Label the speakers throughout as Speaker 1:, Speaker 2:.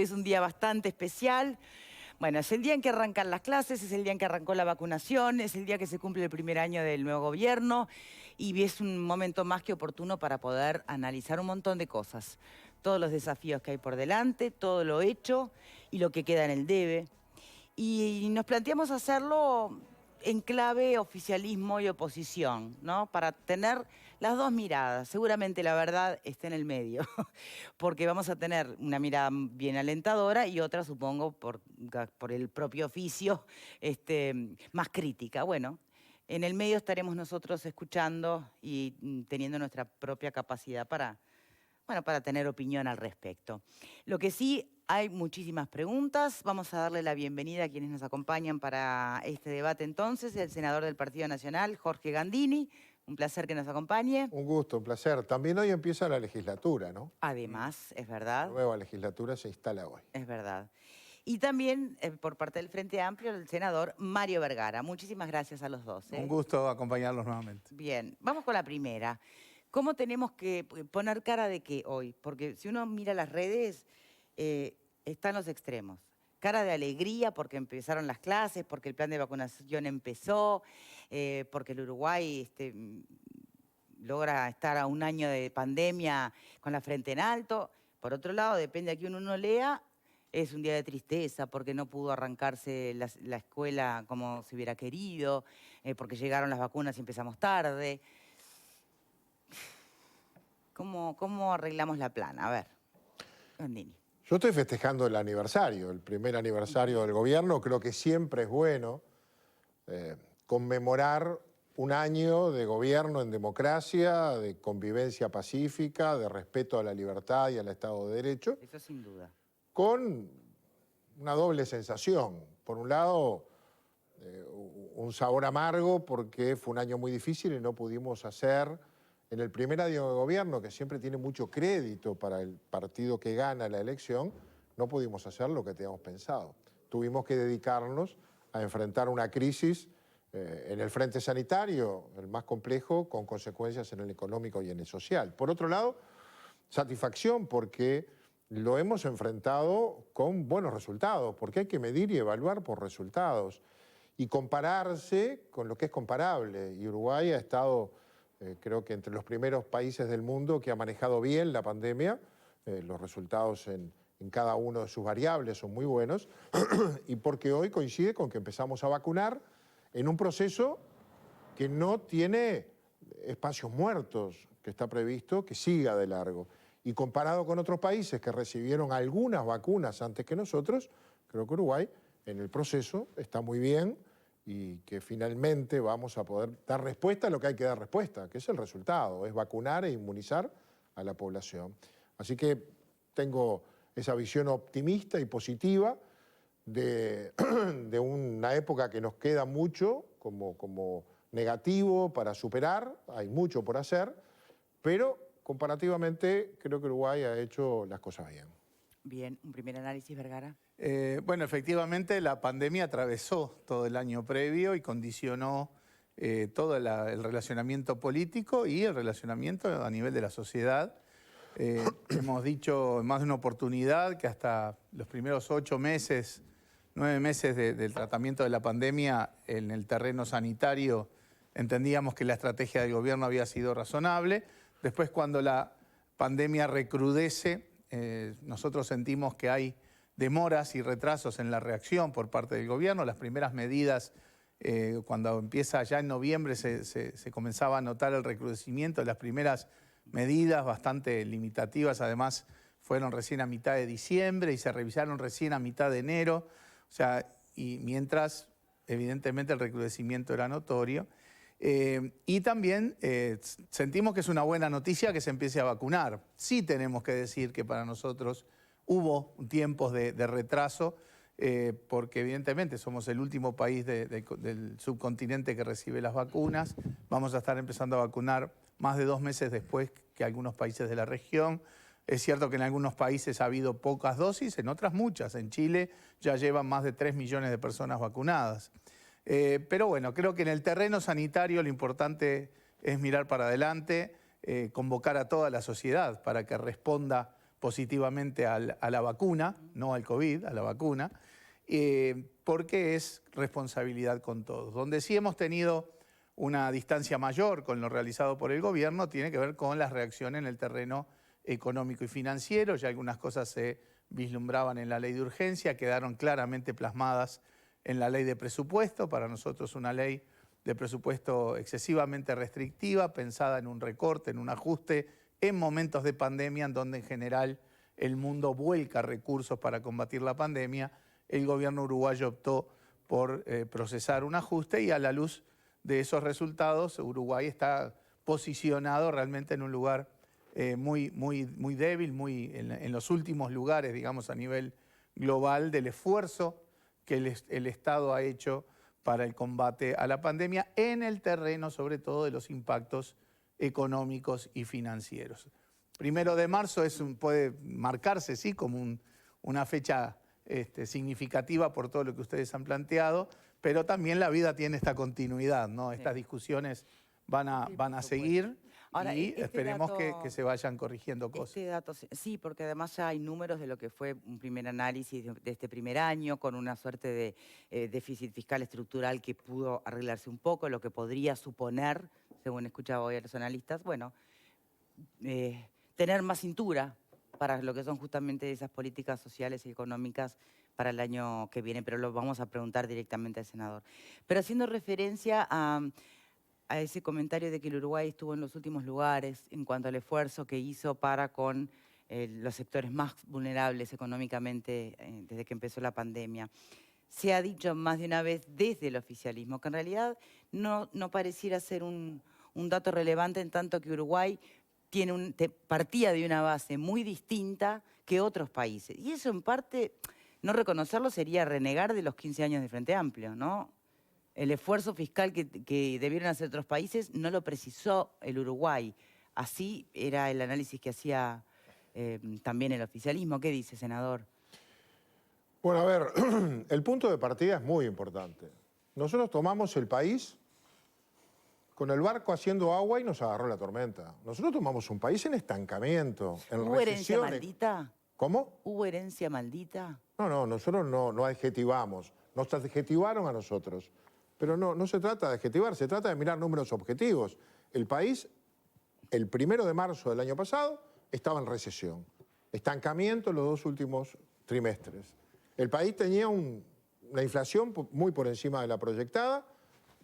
Speaker 1: es un día bastante especial. Bueno, es el día en que arrancan las clases, es el día en que arrancó la vacunación, es el día que se cumple el primer año del nuevo gobierno y es un momento más que oportuno para poder analizar un montón de cosas. Todos los desafíos que hay por delante, todo lo hecho y lo que queda en el debe. Y nos planteamos hacerlo en clave oficialismo y oposición, ¿no? Para tener las dos miradas. Seguramente la verdad está en el medio, porque vamos a tener una mirada bien alentadora y otra, supongo, por el propio oficio, más crítica. Bueno, en el medio estaremos nosotros escuchando y teniendo nuestra propia capacidad para tener opinión al respecto. Lo que sí, hay muchísimas preguntas. Vamos a darle la bienvenida a quienes nos acompañan para este debate entonces. El senador del Partido Nacional, Jorge Gandini. Un placer que nos acompañe.
Speaker 2: Un gusto, un placer. También hoy empieza la legislatura, ¿no?
Speaker 1: Además, es verdad.
Speaker 2: La nueva legislatura se instala hoy.
Speaker 1: Es verdad. Y también, por parte del Frente Amplio, el senador Mario Vergara. Muchísimas gracias a los dos.
Speaker 3: Un gusto acompañarlos nuevamente.
Speaker 1: Bien, vamos con la primera. ¿Cómo tenemos que poner cara de qué hoy? Porque si uno mira las redes, están los extremos. Cara de alegría porque empezaron las clases, porque el plan de vacunación empezó, porque el Uruguay logra estar a un año de pandemia con la frente en alto. Por otro lado, depende a quién uno lea, es un día de tristeza porque no pudo arrancarse la escuela como se hubiera querido, porque llegaron las vacunas y empezamos tarde. ¿Cómo arreglamos la plana? A ver, Gandini.
Speaker 2: Yo estoy festejando el aniversario, el primer aniversario del gobierno. Creo que siempre es bueno conmemorar un año de gobierno en democracia, de convivencia pacífica, de respeto a la libertad y al Estado de Derecho.
Speaker 1: Eso sin duda.
Speaker 2: Con una doble sensación. Por un lado, un sabor amargo porque fue un año muy difícil y no pudimos hacer en el primer año de gobierno, que siempre tiene mucho crédito para el partido que gana la elección, no pudimos hacer lo que teníamos pensado. Tuvimos que dedicarnos a enfrentar una crisis en el frente sanitario, el más complejo, con consecuencias en el económico y en el social. Por otro lado, satisfacción porque lo hemos enfrentado con buenos resultados, porque hay que medir y evaluar por resultados y compararse con lo que es comparable. Y Uruguay ha estado, creo que entre los primeros países del mundo que ha manejado bien la pandemia. Los resultados en cada uno de sus variables son muy buenos y porque hoy coincide con que empezamos a vacunar en un proceso que no tiene espacios muertos, que está previsto que siga de largo. Y comparado con otros países que recibieron algunas vacunas antes que nosotros, creo que Uruguay en el proceso está muy bien y que finalmente vamos a poder dar respuesta a lo que hay que dar respuesta, que es el resultado, es vacunar e inmunizar a la población. Así que tengo esa visión optimista y positiva de una época que nos queda mucho como negativo para superar, hay mucho por hacer, pero comparativamente creo que Uruguay ha hecho las cosas bien.
Speaker 1: Bien, un primer análisis, Vergara.
Speaker 3: Bueno, efectivamente la pandemia atravesó todo el año previo y condicionó todo el relacionamiento político y el relacionamiento a nivel de la sociedad. Hemos dicho en más de una oportunidad que hasta los primeros 8 meses, 9 meses del tratamiento de la pandemia en el terreno sanitario entendíamos que la estrategia del gobierno había sido razonable. Después, cuando la pandemia recrudece, nosotros sentimos que hay demoras y retrasos en la reacción por parte del gobierno. Las primeras medidas, cuando empieza ya en noviembre, se comenzaba a notar el recrudecimiento. Las primeras medidas bastante limitativas, además, fueron recién a mitad de diciembre y se revisaron recién a mitad de enero. O sea, y mientras, evidentemente, el recrudecimiento era notorio. Y también sentimos que es una buena noticia que se empiece a vacunar. Sí tenemos que decir que para nosotros hubo tiempos de retraso, porque evidentemente somos el último país del subcontinente que recibe las vacunas. Vamos a estar empezando a vacunar más de 2 meses después que algunos países de la región. Es cierto que en algunos países ha habido pocas dosis, en otras muchas. En Chile ya llevan más de 3 millones de personas vacunadas. Pero bueno, creo que en el terreno sanitario lo importante es mirar para adelante, convocar a toda la sociedad para que responda positivamente a la vacuna, no al COVID, a la vacuna, porque es responsabilidad con todos. Donde sí hemos tenido una distancia mayor con lo realizado por el gobierno tiene que ver con las reacciones en el terreno económico y financiero. Ya algunas cosas se vislumbraban en la ley de urgencia, quedaron claramente plasmadas en la ley de presupuesto. Para nosotros una ley de presupuesto excesivamente restrictiva, pensada en un recorte, en un ajuste, en momentos de pandemia en donde en general el mundo vuelca recursos para combatir la pandemia. El gobierno uruguayo optó por procesar un ajuste y a la luz de esos resultados Uruguay está posicionado realmente en un lugar muy débil, en los últimos lugares, digamos, a nivel global del esfuerzo que el Estado ha hecho para el combate a la pandemia en el terreno, sobre todo, de los impactos económicos y financieros. 1 de marzo puede marcarse, sí, como una fecha significativa por todo lo que ustedes han planteado, pero también la vida tiene esta continuidad, ¿no? Sí. Estas discusiones van a seguir. Ahora, y esperemos que se vayan corrigiendo cosas.
Speaker 1: Sí, porque además ya hay números de lo que fue un primer análisis de este primer año, con una suerte de déficit fiscal estructural que pudo arreglarse un poco, lo que podría suponer, según escuchaba hoy a los analistas, bueno, tener más cintura para lo que son justamente esas políticas sociales y económicas para el año que viene, pero lo vamos a preguntar directamente al senador. Pero haciendo referencia a ese comentario de que el Uruguay estuvo en los últimos lugares en cuanto al esfuerzo que hizo para con los sectores más vulnerables económicamente desde que empezó la pandemia. Se ha dicho más de una vez desde el oficialismo que en realidad no pareciera ser un dato relevante en tanto que Uruguay partía de una base muy distinta que otros países. Y eso en parte, no reconocerlo sería renegar de los 15 años de Frente Amplio, ¿no? El esfuerzo fiscal que debieron hacer otros países no lo precisó el Uruguay. Así era el análisis que hacía también el oficialismo. ¿Qué dice, senador?
Speaker 2: Bueno, a ver, el punto de partida es muy importante. Nosotros tomamos el país con el barco haciendo agua y nos agarró la tormenta. Nosotros tomamos un país en estancamiento, en recesión.
Speaker 1: ¿Hubo herencia maldita?
Speaker 2: ¿Cómo?
Speaker 1: ¿Hubo herencia maldita?
Speaker 2: No, nosotros no adjetivamos. Nos adjetivaron a nosotros. Pero no se trata de adjetivar, se trata de mirar números objetivos. El país, el 1 de marzo del año pasado, estaba en recesión. Estancamiento en los 2 últimos trimestres. El país tenía una inflación muy por encima de la proyectada,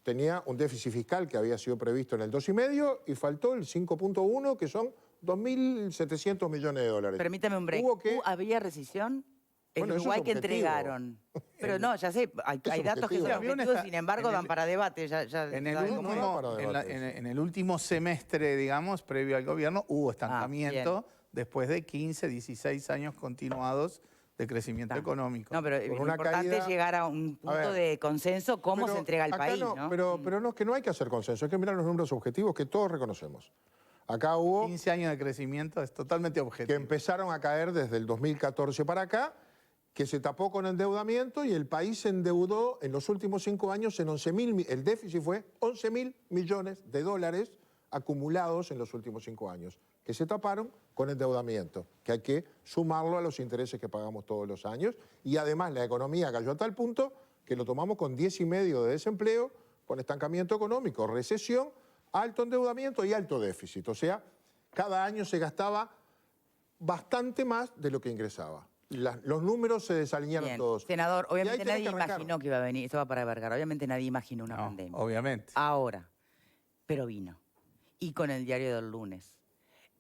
Speaker 2: tenía un déficit fiscal que había sido previsto en el 2,5 y faltó el 5,1, que son 2.700 millones de dólares.
Speaker 1: Permítame un break. ¿Había recesión? En Uruguay que entregaron. Pero no, ya sé, hay datos que son objetivos, sin embargo, dan para debate.
Speaker 3: En el último semestre, digamos, previo al gobierno, hubo estancamiento después de 15, 16 años continuados de crecimiento económico.
Speaker 1: No, pero lo importante es llegar a un punto de consenso, cómo se entrega el país, ¿no?
Speaker 2: Pero no, que no hay que hacer consenso, hay que mirar los números objetivos que todos reconocemos. Acá hubo
Speaker 3: 15 años de crecimiento, es totalmente objetivo.
Speaker 2: Que empezaron a caer desde el 2014 para acá, que se tapó con endeudamiento y el país se endeudó en los últimos 5 años en 11.000, el déficit fue 11.000 millones de dólares acumulados en los últimos 5 años, que se taparon con endeudamiento, que hay que sumarlo a los intereses que pagamos todos los años. Y además la economía cayó a tal punto que lo tomamos con 10,5 de desempleo, con estancamiento económico, recesión, alto endeudamiento y alto déficit. O sea, cada año se gastaba bastante más de lo que ingresaba. Los números se desalinearon todos.
Speaker 1: Senador, obviamente nadie imaginó que iba a venir, esto va para Vergara, obviamente nadie imaginó una pandemia.
Speaker 3: Obviamente.
Speaker 1: Ahora, pero vino. Y con el diario del lunes.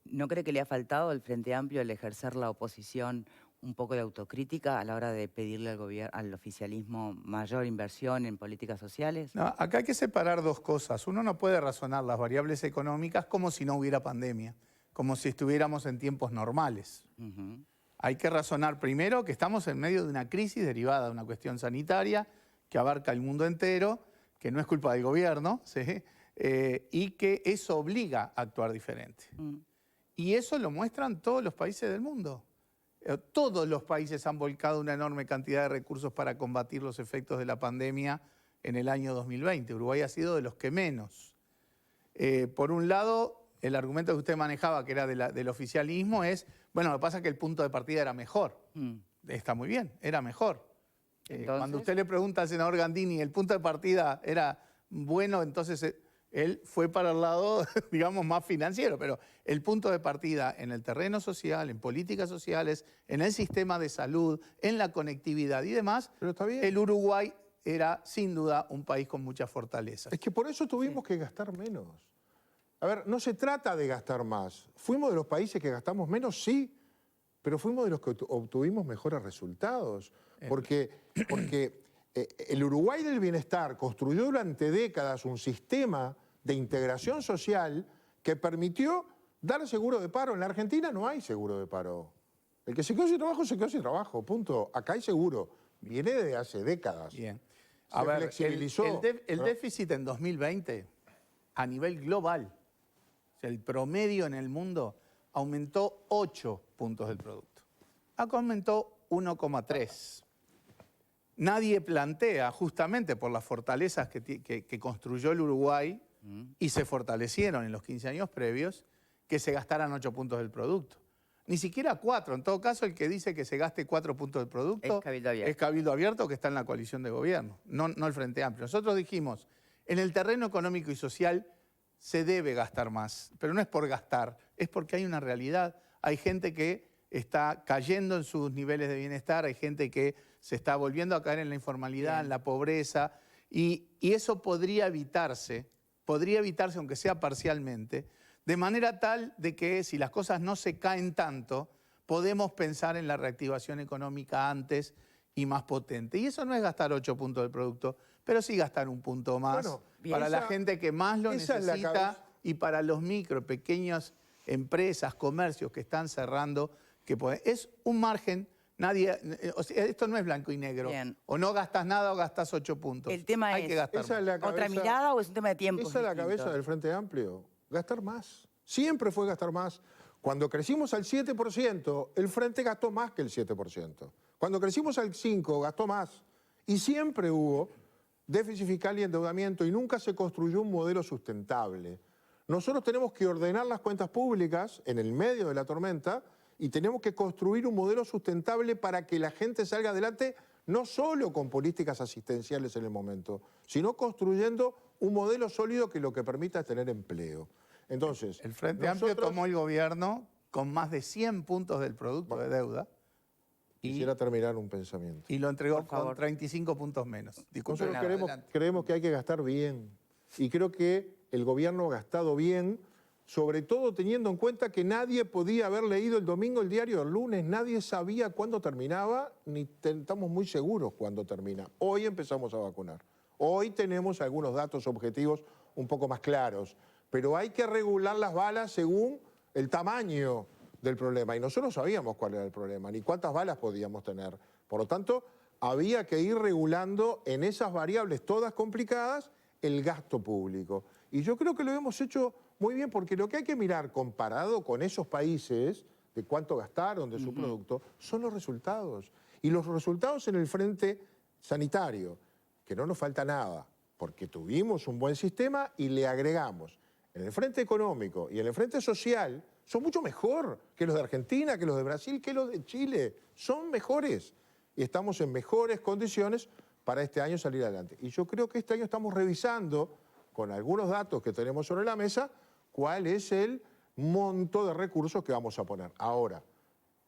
Speaker 1: ¿No cree que le ha faltado al Frente Amplio el ejercer la oposición un poco de autocrítica a la hora de pedirle al oficialismo mayor inversión en políticas sociales?
Speaker 3: No, acá hay que separar 2 cosas. Uno no puede razonar las variables económicas como si no hubiera pandemia, como si estuviéramos en tiempos normales. Hay que razonar primero que estamos en medio de una crisis derivada de una cuestión sanitaria que abarca el mundo entero, que no es culpa del gobierno, ¿sí? Y que eso obliga a actuar diferente. Y eso lo muestran todos los países del mundo. Todos los países han volcado una enorme cantidad de recursos para combatir los efectos de la pandemia en el año 2020. Uruguay ha sido de los que menos. Por un lado, el argumento que usted manejaba, que era del oficialismo, es, bueno, lo que pasa es que el punto de partida era mejor. Está muy bien, era mejor. Cuando usted le pregunta al senador Gandini, ¿el punto de partida era bueno? Entonces él fue para el lado, digamos, más financiero. Pero el punto de partida en el terreno social, en políticas sociales, en el sistema de salud, en la conectividad y demás,
Speaker 2: Pero está bien.
Speaker 3: el Uruguay era, sin duda, un país con muchas fortalezas.
Speaker 2: Es que por eso tuvimos que gastar menos. A ver, no se trata de gastar más. ¿Fuimos de los países que gastamos menos? Sí, pero fuimos de los que obtuvimos mejores resultados. Porque el Uruguay del bienestar construyó durante décadas un sistema de integración social que permitió dar seguro de paro. En la Argentina no hay seguro de paro. El que se quedó sin trabajo, se quedó sin trabajo, punto. Acá hay seguro. Viene de hace décadas.
Speaker 3: Bien.
Speaker 2: Se flexibilizó.
Speaker 3: El déficit en 2020, a nivel global, o sea, el promedio en el mundo, aumentó 8 puntos del producto. Acá aumentó 1,3. Nadie plantea, justamente por las fortalezas que construyó el Uruguay y se fortalecieron en los 15 años previos, que se gastaran 8 puntos del producto. Ni siquiera 4. En todo caso, el que dice que se gaste 4 puntos del producto es Cabildo Abierto, que está en la coalición de gobierno, no el Frente Amplio. Nosotros dijimos, en el terreno económico y social se debe gastar más, pero no es por gastar, es porque hay una realidad. Hay gente que está cayendo en sus niveles de bienestar, hay gente que se está volviendo a caer en la informalidad, en la pobreza, y eso podría evitarse aunque sea parcialmente, de manera tal de que si las cosas no se caen tanto, podemos pensar en la reactivación económica antes y más potente. Y eso no es gastar 8 puntos del producto, pero sí gastar un punto más para la gente que más lo necesita y para los micro, pequeñas empresas, comercios que están cerrando. Es un margen. O sea, esto no es blanco y negro.
Speaker 1: Bien.
Speaker 3: O no gastas nada o gastas 8 puntos.
Speaker 1: El tema
Speaker 3: Hay que gastar más.
Speaker 1: ¿otra mirada o es un tema de tiempo?
Speaker 2: Esa es la cabeza del Frente Amplio. Gastar más. Siempre fue gastar más. Cuando crecimos al 7%, el Frente gastó más que el 7%. Cuando crecimos al 5%, gastó más. Y siempre hubo déficit fiscal y endeudamiento y nunca se construyó un modelo sustentable. Nosotros tenemos que ordenar las cuentas públicas en el medio de la tormenta y tenemos que construir un modelo sustentable para que la gente salga adelante, no solo con políticas asistenciales en el momento, sino construyendo un modelo sólido que lo que permita es tener empleo. Entonces,
Speaker 3: el Frente Amplio tomó el gobierno con más de 100 puntos del producto de deuda.
Speaker 2: Quisiera terminar un pensamiento.
Speaker 3: Y lo entregó con 35 puntos menos.
Speaker 2: Nosotros creemos que hay que gastar bien. Y creo que el gobierno ha gastado bien, sobre todo teniendo en cuenta que nadie podía haber leído el domingo el diario del lunes, nadie sabía cuándo terminaba, ni estamos muy seguros cuándo termina. Hoy empezamos a vacunar. Hoy tenemos algunos datos objetivos un poco más claros, pero hay que regular las balas según el tamaño del problema. Y nosotros sabíamos cuál era el problema, ni cuántas balas podíamos tener. Por lo tanto, había que ir regulando en esas variables todas complicadas el gasto público. Y yo creo que lo hemos hecho muy bien, porque lo que hay que mirar comparado con esos países, de cuánto gastaron de su producto, son los resultados. Y los resultados en el frente sanitario, que no nos falta nada, porque tuvimos un buen sistema y le agregamos. En el frente económico y en el frente social son mucho mejor que los de Argentina, que los de Brasil, que los de Chile. Son mejores y estamos en mejores condiciones para este año salir adelante. Y yo creo que este año estamos revisando, con algunos datos que tenemos sobre la mesa, cuál es el monto de recursos que vamos a poner. Ahora,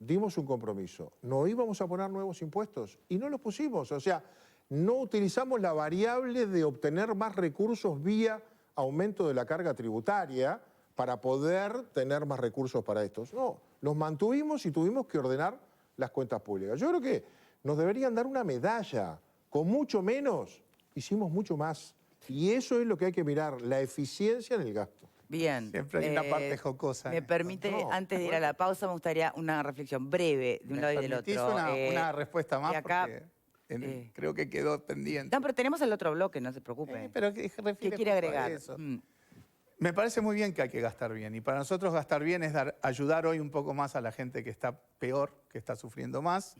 Speaker 2: dimos un compromiso. No íbamos a poner nuevos impuestos y no los pusimos. O sea, no utilizamos la variable de obtener más recursos vía aumento de la carga tributaria para poder tener más recursos para estos. No, los mantuvimos y tuvimos que ordenar las cuentas públicas. Yo creo que nos deberían dar una medalla. Con mucho menos, hicimos mucho más. Y eso es lo que hay que mirar, la eficiencia en el gasto.
Speaker 1: Bien.
Speaker 3: Siempre hay una parte jocosa.
Speaker 1: Me permite, antes de ir a la pausa, me gustaría una reflexión breve de un lado y del otro.
Speaker 3: Una respuesta más,
Speaker 1: acá,
Speaker 3: porque creo que quedó pendiente.
Speaker 1: No, pero tenemos el otro bloque, no se preocupe.
Speaker 3: Pero
Speaker 1: ¿Qué quiere agregar?
Speaker 3: Eso. Me parece muy bien que hay que gastar bien. Y para nosotros gastar bien es ayudar hoy un poco más a la gente que está peor, que está sufriendo más.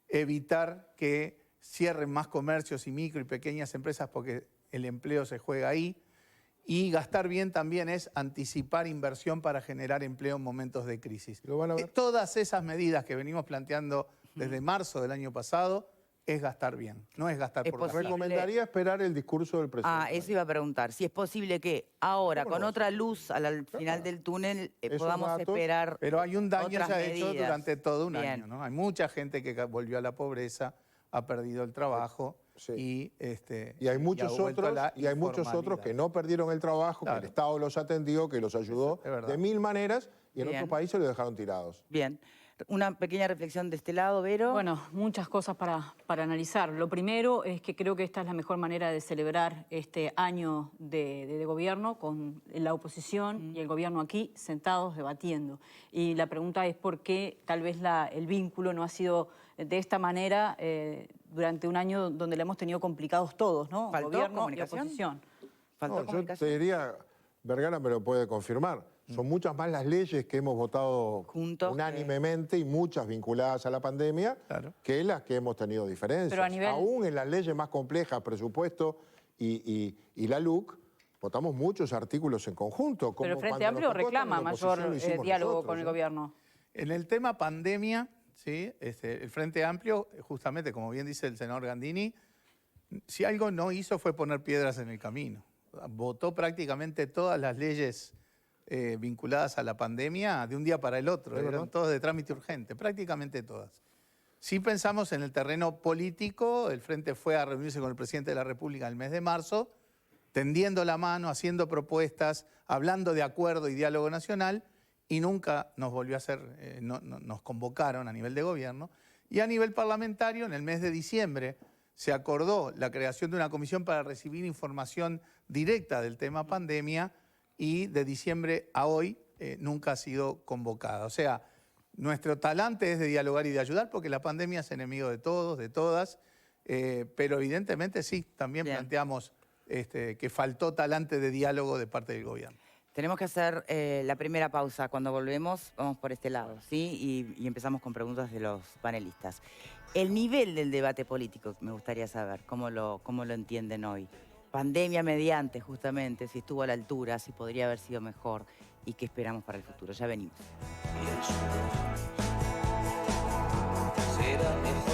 Speaker 3: Evitar que cierren más comercios y micro y pequeñas empresas porque el empleo se juega ahí. Y gastar bien también es anticipar inversión para generar empleo en momentos de crisis.
Speaker 2: Lo van a ver.
Speaker 3: Todas esas medidas que venimos planteando desde marzo del año pasado es gastar bien, no es gastar
Speaker 1: Es
Speaker 3: por
Speaker 1: posible.
Speaker 3: gastar.
Speaker 2: Recomendaría esperar el discurso del presidente.
Speaker 1: Ah, eso iba a preguntar. Si es posible que ahora,
Speaker 2: ¿Cómo no
Speaker 1: con
Speaker 2: va a
Speaker 1: otra luz al final del túnel,
Speaker 2: Esos
Speaker 1: podamos
Speaker 2: datos,
Speaker 1: esperar
Speaker 3: Pero hay un daño
Speaker 1: otras
Speaker 3: ya hecho
Speaker 1: medidas.
Speaker 3: durante todo un
Speaker 1: Bien.
Speaker 3: año, ¿no? Hay mucha gente que volvió a la pobreza, ha perdido el trabajo
Speaker 2: Sí.
Speaker 3: y
Speaker 2: Y hay
Speaker 3: ha
Speaker 2: muchos
Speaker 3: vuelto a
Speaker 2: otros,
Speaker 3: la
Speaker 2: y hay muchos otros que no perdieron el trabajo, que
Speaker 3: Claro.
Speaker 2: el Estado los atendió, que los ayudó
Speaker 3: Es verdad.
Speaker 2: de mil maneras y en
Speaker 1: Bien.
Speaker 2: otros países los dejaron tirados.
Speaker 1: Bien. Una pequeña reflexión de este lado, Vero.
Speaker 4: Bueno, muchas cosas para analizar. Lo primero es que creo que esta es la mejor manera de celebrar este año de gobierno con la oposición y el gobierno aquí sentados debatiendo. Y la pregunta es por qué tal vez el vínculo no ha sido de esta manera durante un año donde le hemos tenido complicados todos, ¿no?
Speaker 1: ¿Faltó
Speaker 4: Gobierno y
Speaker 1: comunicación?
Speaker 4: oposición.
Speaker 1: ¿Faltó
Speaker 2: No, yo
Speaker 1: comunicación?
Speaker 2: te diría, Vergara me lo puede confirmar, son muchas más las leyes que hemos votado
Speaker 1: Juntos,
Speaker 2: unánimemente y muchas vinculadas a la pandemia
Speaker 3: Claro.
Speaker 2: que las que hemos tenido diferencias.
Speaker 4: Pero a nivel-
Speaker 2: Aún en las leyes más complejas, presupuesto y la LUC, votamos muchos artículos en conjunto. como
Speaker 4: Pero el Frente
Speaker 2: cuando nos
Speaker 4: Amplio
Speaker 2: tocó estar
Speaker 4: reclama
Speaker 2: en la oposición,
Speaker 4: mayor
Speaker 2: lo hicimos
Speaker 4: diálogo
Speaker 2: nosotros,
Speaker 4: con el
Speaker 2: ¿eh?
Speaker 4: gobierno.
Speaker 3: En el tema pandemia, ¿sí? El Frente Amplio, justamente como bien dice el senador Gandini, si algo no hizo fue poner piedras en el camino. Votó prácticamente todas las leyes vinculadas a la pandemia de un día para el otro.
Speaker 2: Es
Speaker 3: Eran
Speaker 2: verdad.
Speaker 3: todas de trámite urgente, prácticamente todas. Si pensamos en el terreno político, el Frente fue a reunirse con el presidente de la República en el mes de marzo, tendiendo la mano, haciendo propuestas, hablando de acuerdo y diálogo nacional, y nunca nos volvió a hacer, nos convocaron a nivel de gobierno. Y a nivel parlamentario, en el mes de diciembre, se acordó la creación de una comisión para recibir información directa del tema pandemia, y de diciembre a hoy nunca ha sido convocada. O sea, nuestro talante es de dialogar y de ayudar, porque la pandemia es enemigo de todos, de todas, pero evidentemente sí, también
Speaker 1: Bien.
Speaker 3: planteamos que faltó talante de diálogo de parte del gobierno.
Speaker 1: Tenemos que hacer la primera pausa. Cuando volvemos, vamos por este lado, ¿sí? Y empezamos con preguntas de los panelistas. El nivel del debate político, me gustaría saber, cómo lo entienden hoy. Pandemia mediante, justamente, si estuvo a la altura, si podría haber sido mejor y qué esperamos para el futuro. Ya venimos.
Speaker 5: Será mejor.